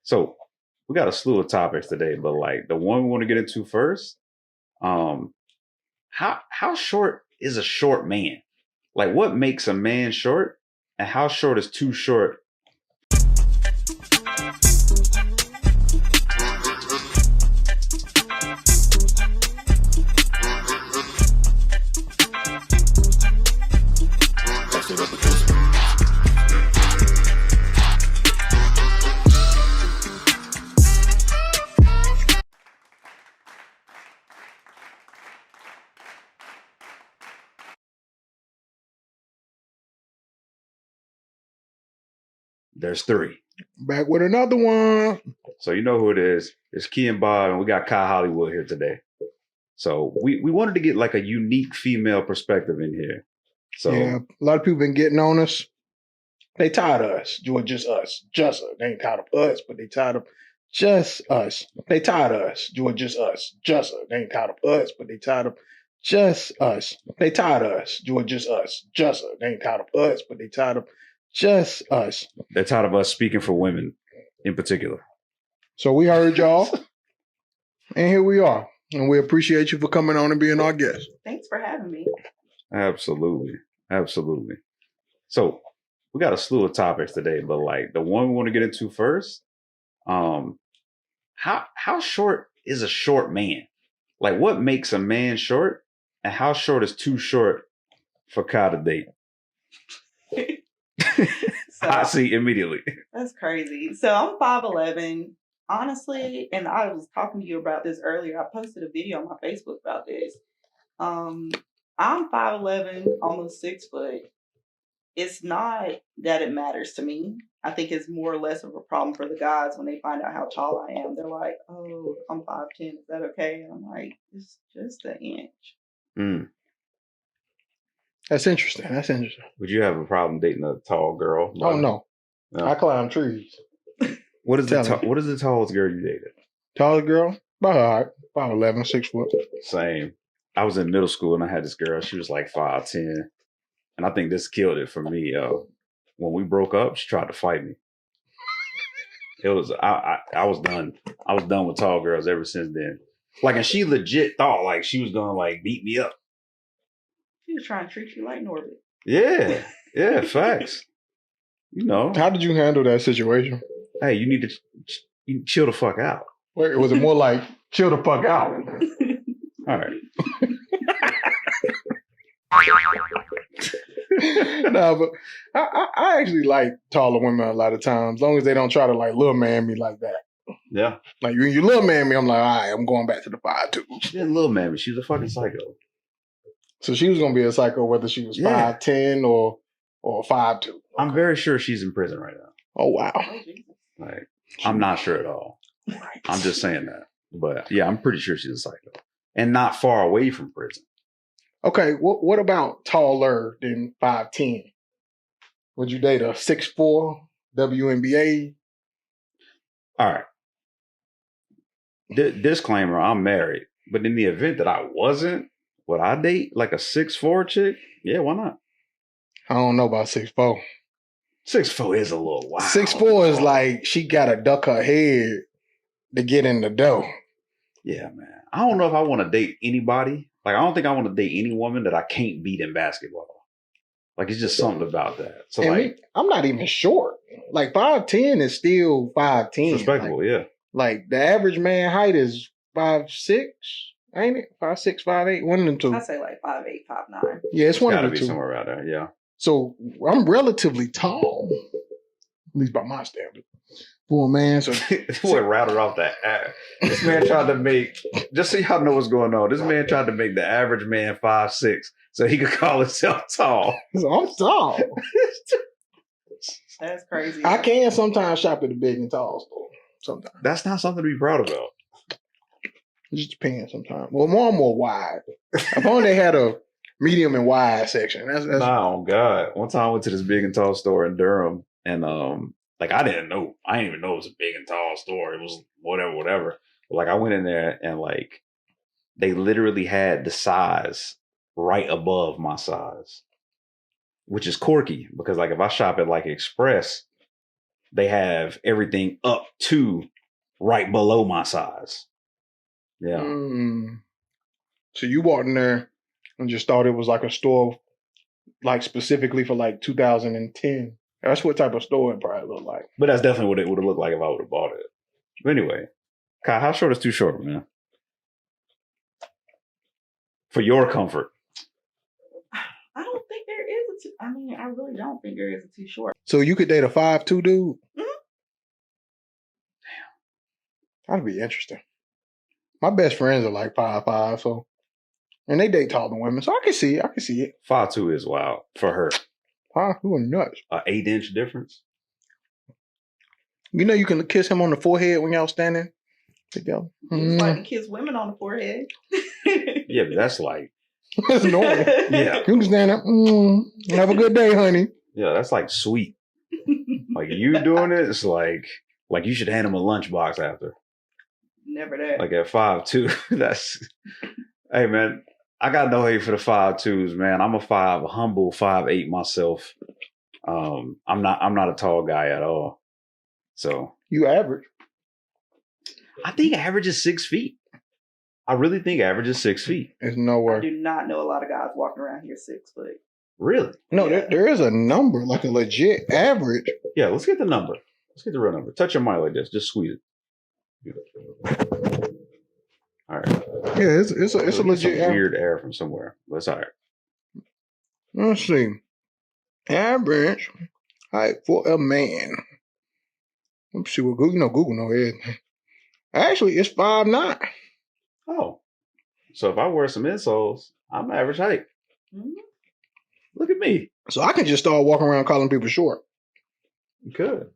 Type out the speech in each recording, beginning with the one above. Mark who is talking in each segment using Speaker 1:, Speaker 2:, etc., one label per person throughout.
Speaker 1: So we got a slew of topics today, but like the one we want to get into first, how short is a short man? Like what makes a man short, and how short is too short? There's three.
Speaker 2: Back with another one.
Speaker 1: So you know who it is. It's Key and Bob, and we got Kai Hollywood here today. So we wanted to get like a unique female perspective in here. So
Speaker 2: yeah, a lot of people been getting on us. They tired of us doing just us. Just us. They ain't tired of us, but they tired of just us. They tired of us doing just us. Just us. They ain't tired of us, but they tired of just us. They tired of us doing just us. Just us. They ain't tired of us, but they tired of just us.
Speaker 1: They're tired of us speaking for women in particular.
Speaker 2: So we heard y'all, and here we are. And we appreciate you for coming on and being our guest.
Speaker 3: Thanks for having me.
Speaker 1: Absolutely. Absolutely. So we got a slew of topics today, but like the one we want to get into first, how short is a short man? Like what makes a man short, and how short is too short for Kai to date? I see immediately.
Speaker 3: That's crazy. So I'm 5'11". Honestly, and I was talking to you about this earlier. I posted a video on my Facebook about this. I'm 5'11", almost 6 foot. It's not that it matters to me. I think it's more or less of a problem for the guys when they find out how tall I am. They're like, "Oh, I'm 5'10". Is that okay?" And I'm like, "It's just an inch."
Speaker 1: Mm.
Speaker 2: That's interesting. That's interesting.
Speaker 1: Would you have a problem dating a tall girl?
Speaker 2: Oh no. I climb trees.
Speaker 1: What is the tallest girl you dated?
Speaker 2: Tallest girl? About her height. 5'11", 6 foot.
Speaker 1: Same. I was in middle school and I had this girl. She was like 5'10". And I think this killed it for me. When we broke up, she tried to fight me. It was I was done. I was done with tall girls ever since then. Like, and she legit thought like she was gonna like beat me up.
Speaker 3: She was trying to treat you like Norbit.
Speaker 1: Yeah, facts. You know.
Speaker 2: How did you handle that situation?
Speaker 1: Hey, you need to chill the fuck out.
Speaker 2: Wait, was it more like chill the fuck out?
Speaker 1: All right.
Speaker 2: No, but I actually like taller women a lot of times, as long as they don't try to like little man me like that.
Speaker 1: Yeah.
Speaker 2: Like when you little man me, I'm like, all right, I'm going back to the 5'2".
Speaker 1: She didn't little man me. She was a fucking psycho.
Speaker 2: So she was gonna be a psycho whether she was 5'10" or 5'2". Okay.
Speaker 1: I'm very sure she's in prison right now.
Speaker 2: Oh wow.
Speaker 1: Like, I'm not sure at all.
Speaker 2: Right.
Speaker 1: I'm just saying that. But yeah, I'm pretty sure she's a psycho. And not far away from prison.
Speaker 2: Okay, what about taller than 5'10"? Would you date a 6'4" WNBA?
Speaker 1: All right. Disclaimer, I'm married. But in the event that I wasn't, would I date like a 6'4" chick? Yeah, why not?
Speaker 2: I don't know about 6'4".
Speaker 1: 6'4" is a little wild.
Speaker 2: 6'4" is like she gotta duck her head to get in the dough.
Speaker 1: Yeah, man. I don't know if I want to date anybody. Like, I don't think I want to date any woman that I can't beat in basketball. Like, it's just something about that. So,
Speaker 2: and
Speaker 1: like,
Speaker 2: I'm not even short. Like 5'10" is still 5'10".
Speaker 1: Respectable,
Speaker 2: like,
Speaker 1: yeah.
Speaker 2: Like the average man height is 5'6", ain't it? 5'6", 5'8", one of them two.
Speaker 3: I say like 5'8", 5'9".
Speaker 2: Yeah, it's one of the two.
Speaker 1: Gotta be somewhere around there, yeah.
Speaker 2: So I'm relatively tall, at least by my standard, for a man. So
Speaker 1: boy routed off that. This man tried to make, just so y'all know what's going on, this man tried to make the average man 5'6", so he could call himself tall.
Speaker 2: So I'm tall.
Speaker 3: That's crazy.
Speaker 2: I can sometimes shop at the big and tall store. Sometimes.
Speaker 1: That's not something to be proud about.
Speaker 2: It just depends sometimes. Well, more wide. If only they had a medium and wide section. That's
Speaker 1: Nah, oh God. One time I went to this big and tall store in Durham, and like I didn't even know it was a big and tall store. It was whatever. But like I went in there and like they literally had the size right above my size, which is quirky because like if I shop at like Express, they have everything up to right below my size. Yeah.
Speaker 2: So you walked in there and just thought it was like a store, like specifically for like 2010. That's what type of store it probably looked like.
Speaker 1: But that's definitely what it would have looked like if I would have bought it. But anyway, Kyle, how short is too short, man? For your comfort.
Speaker 3: I don't think there is I really don't think there is a too short.
Speaker 2: So you could date a 5'2" dude?
Speaker 3: Mm-hmm.
Speaker 2: Damn. That'd be interesting. My best friends are like 5'5", so, and they date taller women, so I can see it.
Speaker 1: 5'2" is wild for her.
Speaker 2: Huh? You are nuts.
Speaker 1: An 8-inch difference.
Speaker 2: You know you can kiss him on the forehead when y'all standing together.
Speaker 3: It's like to kiss women on the forehead.
Speaker 1: Yeah, but that's like
Speaker 2: That's normal.
Speaker 1: Yeah.
Speaker 2: You can stand up. Have a good day, honey.
Speaker 1: Yeah, that's like sweet. Like you doing it, it's like you should hand him a lunchbox after.
Speaker 3: Never that.
Speaker 1: Like at 5'2", that's. Hey man, I got no hate for the 5'2s, man. I'm a humble 5'8" myself. I'm not a tall guy at all. So
Speaker 2: You average.
Speaker 1: I think average is 6 feet. I really think average is 6 feet.
Speaker 2: There's no
Speaker 3: I
Speaker 2: way.
Speaker 3: do not know a lot of guys walking around here 6 foot.
Speaker 1: Really?
Speaker 2: No,
Speaker 3: Yeah.
Speaker 2: there is a number, like a legit average.
Speaker 1: Yeah, let's get the number. Let's get the real number. Touch your mic like this. Just squeeze it. All right.
Speaker 2: Yeah, it's a legit average.
Speaker 1: Weird air from somewhere. But it's all right.
Speaker 2: Let's see. Average height for a man. Let's see what Google knows everything. Actually, it's 5'9".
Speaker 1: Oh. So if I wear some insoles, I'm average height.
Speaker 3: Mm-hmm.
Speaker 1: Look at me.
Speaker 2: So I can just start walking around calling people short.
Speaker 1: You could.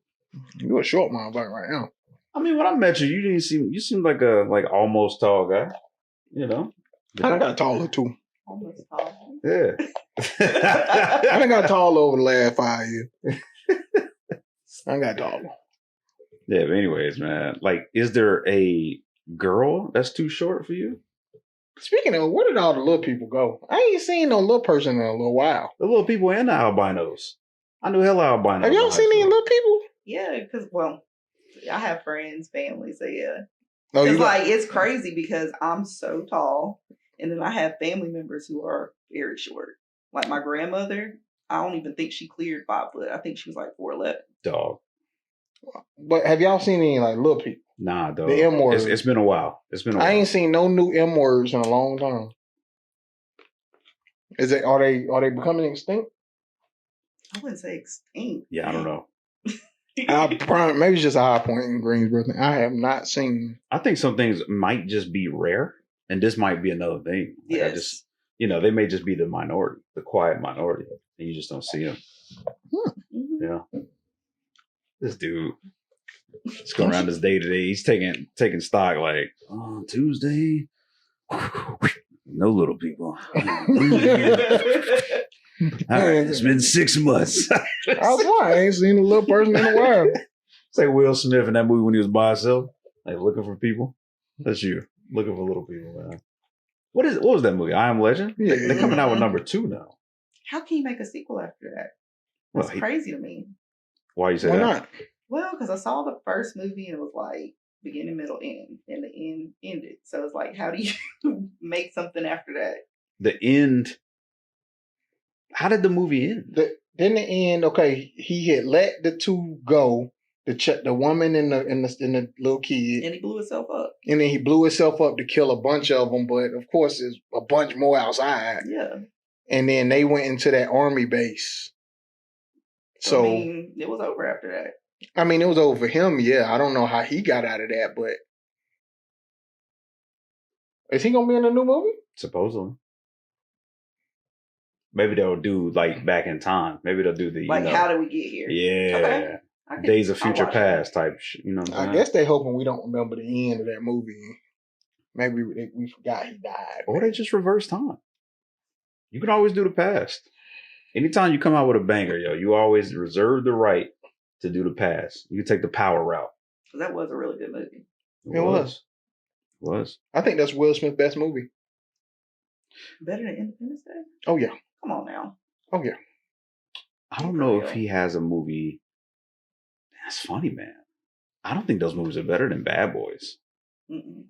Speaker 2: You're a short motherfucker right now.
Speaker 1: I mean, when I met you, you seemed like a almost tall guy. You know?
Speaker 2: I got taller too.
Speaker 3: Almost tall.
Speaker 1: Yeah.
Speaker 2: I done got taller over the last 5 years. I got taller.
Speaker 1: Yeah, but anyways, man, like, is there a girl that's too short for you?
Speaker 2: Speaking of, where did all the little people go? I ain't seen no little person in a little while.
Speaker 1: The little people and the albinos. I knew hella albinos.
Speaker 2: Have y'all seen any little people?
Speaker 3: Yeah, because, I have friends, family, so yeah.
Speaker 2: No,
Speaker 3: It's like, it's crazy because I'm so tall, and then I have family members who are very short. Like my grandmother, I don't even think she cleared 5 foot. I think she was like 4'11".
Speaker 1: Dog.
Speaker 2: But have y'all seen any like little people?
Speaker 1: Nah, dog.
Speaker 2: The M word.
Speaker 1: It's been a while.
Speaker 2: I ain't seen no new M words in a long time. Are they becoming extinct?
Speaker 3: I wouldn't say extinct.
Speaker 1: Yeah, I don't know.
Speaker 2: Maybe it's just a high point in Greensboro. I have not seen.
Speaker 1: I think some things might just be rare, and this might be another thing. Like
Speaker 3: Yes.
Speaker 1: they may just be the minority, the quiet minority, and you just don't see them.
Speaker 3: Mm-hmm.
Speaker 1: Yeah. This dude, he's going around his day to day. He's taking stock like, on Tuesday, no little people. All right, it's been 6 months.
Speaker 2: I ain't seen a little person in a while.
Speaker 1: It's like Will Smith in that movie when he was by himself, like looking for people. That's you looking for little people, man. What was that movie? I Am Legend.
Speaker 2: Yeah.
Speaker 1: They're coming out with number 2 now.
Speaker 3: How can you make a sequel after that?
Speaker 1: Well,
Speaker 3: That's crazy to me.
Speaker 1: Why you say
Speaker 2: Why
Speaker 1: that?
Speaker 2: not?
Speaker 3: Well, because I saw the first movie and it was like beginning, middle, end, and the end ended. So it's like, how do you make something after that?
Speaker 1: The end. How did the movie end?
Speaker 2: In the end, okay, he had let the two go, the woman and the little kid,
Speaker 3: And he blew himself up.
Speaker 2: and then he blew himself up to kill a bunch of them. But of course, there's a bunch more outside.
Speaker 3: Yeah.
Speaker 2: And then they went into that army base. So
Speaker 3: it was over after that.
Speaker 2: it was over for him. Yeah, I don't know how he got out of that, but is he gonna be in a new movie?
Speaker 1: Supposedly. Maybe they'll do like Back in Time. Maybe they'll do the
Speaker 3: How did we get here?
Speaker 1: Yeah.
Speaker 3: Okay.
Speaker 1: Days of
Speaker 3: I'll
Speaker 1: Future
Speaker 3: watch
Speaker 1: Past type shit. You know what I'm
Speaker 2: I
Speaker 1: saying?
Speaker 2: guess they hoping we don't remember the end of that movie. Maybe we forgot he died.
Speaker 1: Or they just reverse time. You can always do the past. Anytime you come out with a banger, you always reserve the right to do the past. You can take the power route.
Speaker 3: So that was a really good movie.
Speaker 2: It was. I think that's Will Smith's best movie.
Speaker 3: Better than Independence Day?
Speaker 2: Oh yeah.
Speaker 3: Come on now.
Speaker 2: Oh yeah.
Speaker 1: I don't know if he has a movie. That's funny, man. I don't think those movies are better than Bad Boys.
Speaker 3: Mm-mm.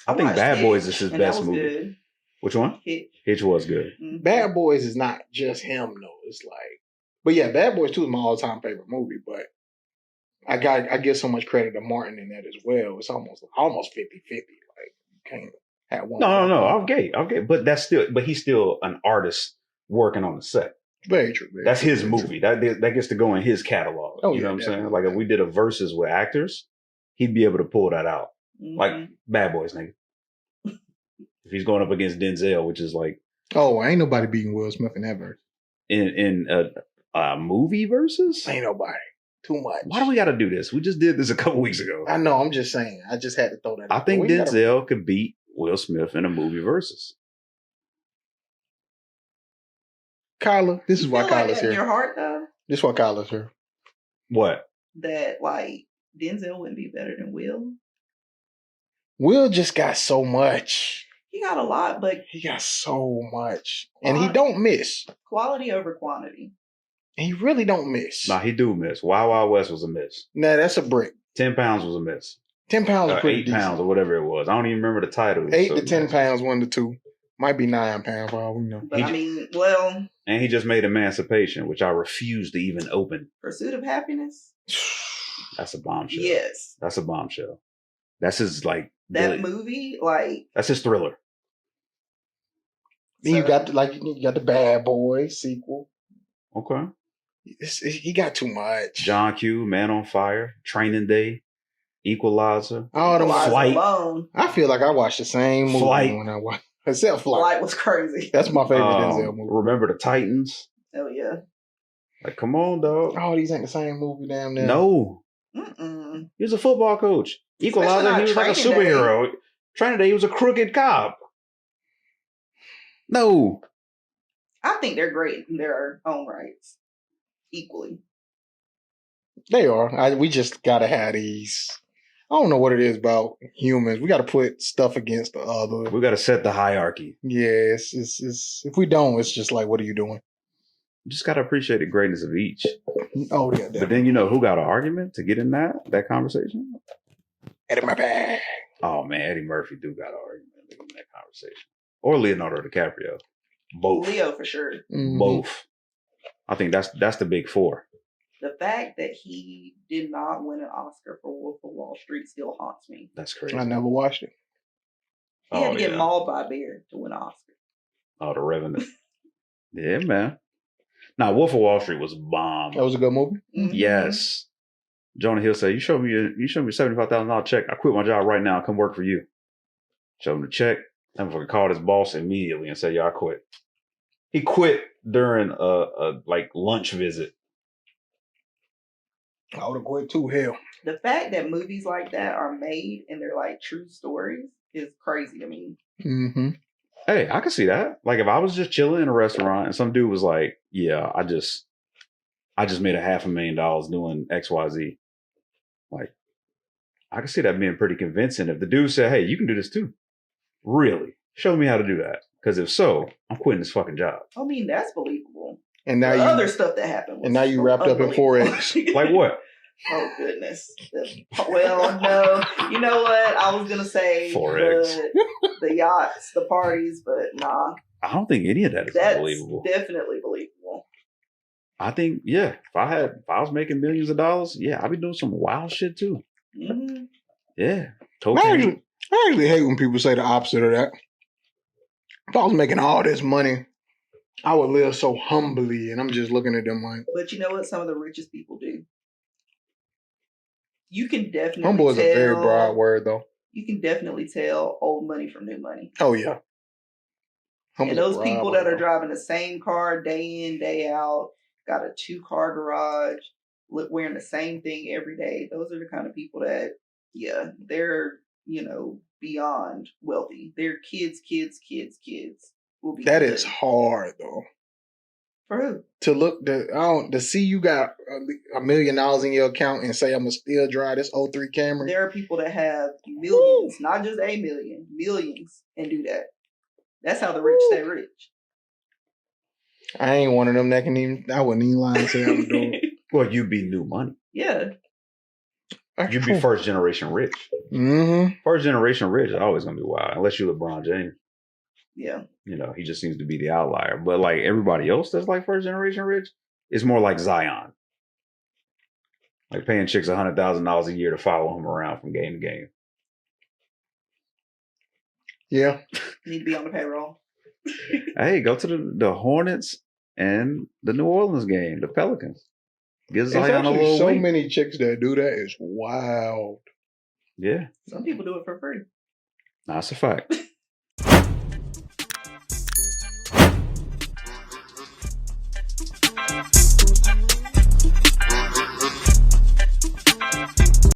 Speaker 1: I think
Speaker 3: watched
Speaker 1: Bad Boys is
Speaker 3: Hitch,
Speaker 1: his
Speaker 3: and that
Speaker 1: best
Speaker 3: was
Speaker 1: movie.
Speaker 3: good.
Speaker 1: Which one?
Speaker 3: Hitch.
Speaker 1: Hitch was good.
Speaker 3: Mhm.
Speaker 2: Bad Boys is not just him though. It's like, but yeah, Bad Boys 2 is my all-time favorite movie. But I give so much credit to Martin in that as well. It's almost 50-50. Like you can't have one.
Speaker 1: No. Okay. But he's still an artist working on the set.
Speaker 2: Very true.
Speaker 1: That's his movie. That gets to go in his catalog.
Speaker 2: Oh,
Speaker 1: you know
Speaker 2: yeah,
Speaker 1: what I'm saying?
Speaker 2: definitely.
Speaker 1: Like if we did a versus with actors, he'd be able to pull that out.
Speaker 3: Mhm.
Speaker 1: Like Bad Boys, nigga. If he's going up against Denzel, which is like
Speaker 2: Oh, ain't nobody beating Will Smith in that verse.
Speaker 1: in a movie versus.
Speaker 2: Ain't nobody. Too much.
Speaker 1: Why do we got to do this? We just did this a couple weeks ago.
Speaker 2: I know. I'm just saying. I just had to throw that.
Speaker 1: I
Speaker 2: out
Speaker 1: think
Speaker 2: there.
Speaker 1: Denzel could beat Will Smith in a movie versus.
Speaker 2: Kyla, this is
Speaker 3: You
Speaker 2: why
Speaker 3: feel like
Speaker 2: Kyla's
Speaker 3: that in
Speaker 2: here.
Speaker 3: your heart, though,
Speaker 2: This is why Kyla's here.
Speaker 1: What?
Speaker 3: that like Denzel wouldn't be better than Will.
Speaker 2: Will just got so much.
Speaker 3: He got a lot, but
Speaker 2: He got so much. And he don't miss.
Speaker 3: quality over quantity.
Speaker 2: And he really don't miss.
Speaker 1: Nah, he do miss. Wild Wild West was a miss.
Speaker 2: Nah, that's a brick.
Speaker 1: 10 pounds was a miss.
Speaker 2: 10 pounds is pretty
Speaker 1: 8
Speaker 2: decent.
Speaker 1: pounds or whatever it was. I don't even remember the title.
Speaker 2: 8 to 10 pounds, 1 to 2. Might be 9 pounds for all we know.
Speaker 3: But I mean, well,
Speaker 1: And he just made Emancipation, which I refuse to even open.
Speaker 3: Pursuit of Happiness.
Speaker 1: That's a bombshell.
Speaker 3: Yes,
Speaker 1: That's a bombshell. That's his like
Speaker 3: that movie, like
Speaker 1: that's his thriller.
Speaker 2: Then you got the Bad Boys sequel.
Speaker 1: Okay.
Speaker 2: He got too much.
Speaker 1: John Q, Man on Fire, Training Day, Equalizer.
Speaker 2: All them
Speaker 3: Lies
Speaker 1: Flight.
Speaker 3: Alone.
Speaker 2: I feel like I watched the same movie
Speaker 1: Flight.
Speaker 2: when I watched. Except Flight.
Speaker 3: Flight was crazy.
Speaker 2: That's my favorite Denzel movie.
Speaker 1: Remember the Titans?
Speaker 3: Oh yeah.
Speaker 1: Like, come on, dog.
Speaker 2: All these ain't the same movie, damn near.
Speaker 1: No.
Speaker 3: Mm-mm.
Speaker 1: He was a football coach. Equalizer,
Speaker 3: not
Speaker 1: he was like a
Speaker 3: Training Day.
Speaker 1: superhero. Training Day, he was a crooked cop. No.
Speaker 3: I think they're great in their own rights, equally.
Speaker 2: They are. We just gotta have these. I don't know what it is about humans. We gotta put stuff against the other.
Speaker 1: We got to set the hierarchy.
Speaker 2: Yeah, it's if we don't, it's just like, what are you doing?
Speaker 1: You just got to appreciate the greatness of each.
Speaker 2: Oh yeah,
Speaker 1: But then you know who got an argument to get in that conversation?
Speaker 2: Eddie Murphy.
Speaker 1: Oh man, Eddie Murphy do got an argument in that conversation. Or Leonardo DiCaprio. Both.
Speaker 3: Leo for sure.
Speaker 2: Mhm.
Speaker 1: Both. I think that's the big four.
Speaker 3: The fact that he did not win an Oscar for Wolf of Wall Street still haunts me.
Speaker 1: That's crazy.
Speaker 2: I never watched it.
Speaker 3: He had to get
Speaker 1: yeah.
Speaker 3: mauled by a bear to win an Oscar.
Speaker 1: Oh, The Revenant. Yeah, man. Now, Wolf of Wall Street was a bomb.
Speaker 2: That was a good movie.
Speaker 3: Mhm.
Speaker 1: Yes. Jonah Hill said, "You show me a $75,000 check. I quit my job right now and come work for you." Show him the check. That motherfucker called his boss immediately and said, "Yeah, I quit." He quit during a like lunch visit.
Speaker 2: I would have quit too. Hell,
Speaker 3: The fact that movies like that are made and they're like true stories is crazy to me.
Speaker 2: mm-hmm.
Speaker 1: Hey, I can see that. Like if I was just chilling in a restaurant and some dude was like, "Yeah, I just made $500,000 doing XYZ." Like, I can see that being pretty convincing. If the dude said, "Hey, you can do this too," really, show me how to do that. Because if so, I'm quitting this fucking job.
Speaker 3: I mean, that's believable.
Speaker 2: And now
Speaker 3: The
Speaker 2: you
Speaker 3: other stuff that happened.
Speaker 2: and now you wrapped up in
Speaker 3: unbelievable.
Speaker 2: 4X.
Speaker 1: Like what?
Speaker 3: Oh goodness. Well, no. You know what? I was gonna say
Speaker 1: 4X.
Speaker 3: the yachts, the parties, but nah.
Speaker 1: I don't think any of that is
Speaker 3: That's
Speaker 1: unbelievable.
Speaker 3: definitely believable.
Speaker 1: I think, yeah, if I was making millions of dollars, yeah, I'd be doing some wild shit too.
Speaker 3: Mm-hmm.
Speaker 1: Yeah.
Speaker 2: I
Speaker 1: Cocaine.
Speaker 2: actually hate when people say the opposite of that. If I was making all this money, I would live so humbly, and I'm just looking at them like,
Speaker 3: But you know what? Some of the richest people do. You can definitely
Speaker 2: humble is
Speaker 3: tell,
Speaker 2: a very broad word, though.
Speaker 3: You can definitely tell old money from new money.
Speaker 2: Oh yeah. Humble's
Speaker 3: And
Speaker 2: a
Speaker 3: those
Speaker 2: broad
Speaker 3: people
Speaker 2: word,
Speaker 3: that are
Speaker 2: though.
Speaker 3: driving the same car day in, day out, got a 2-car garage, wearing the same thing every day. Those are the kind of people that, yeah, they're, beyond wealthy. Their kids will be
Speaker 2: That
Speaker 3: good.
Speaker 2: is hard though.
Speaker 3: For who?
Speaker 2: To see you got $1 million in your account and say I'm gonna still drive this 03 Camry.
Speaker 3: There are people that have millions, not just a million, millions, and do that. That's how the rich stay rich.
Speaker 2: I ain't one of them that can even. I wouldn't even lie and say I was doing it.
Speaker 1: Well, you be new money.
Speaker 3: Yeah.
Speaker 1: You'd be first generation rich.
Speaker 2: Mm-hmm.
Speaker 1: First generation rich is always gonna be wild, unless you're LeBron James.
Speaker 3: Yeah.
Speaker 1: You know, he just seems to be the outlier. But like everybody else that's like first generation rich is more like Zion. Like paying chicks $100,000 a year to follow him around from game to game.
Speaker 2: Yeah.
Speaker 3: Need to be on the payroll.
Speaker 1: Hey, go to the Hornets and the New Orleans game, the Pelicans. Give
Speaker 2: It's
Speaker 1: Zion a
Speaker 2: actually
Speaker 1: little
Speaker 2: so
Speaker 1: weight.
Speaker 2: many chicks that do that. It's wild.
Speaker 1: Yeah,
Speaker 3: Some people do it for free.
Speaker 1: that's a fact.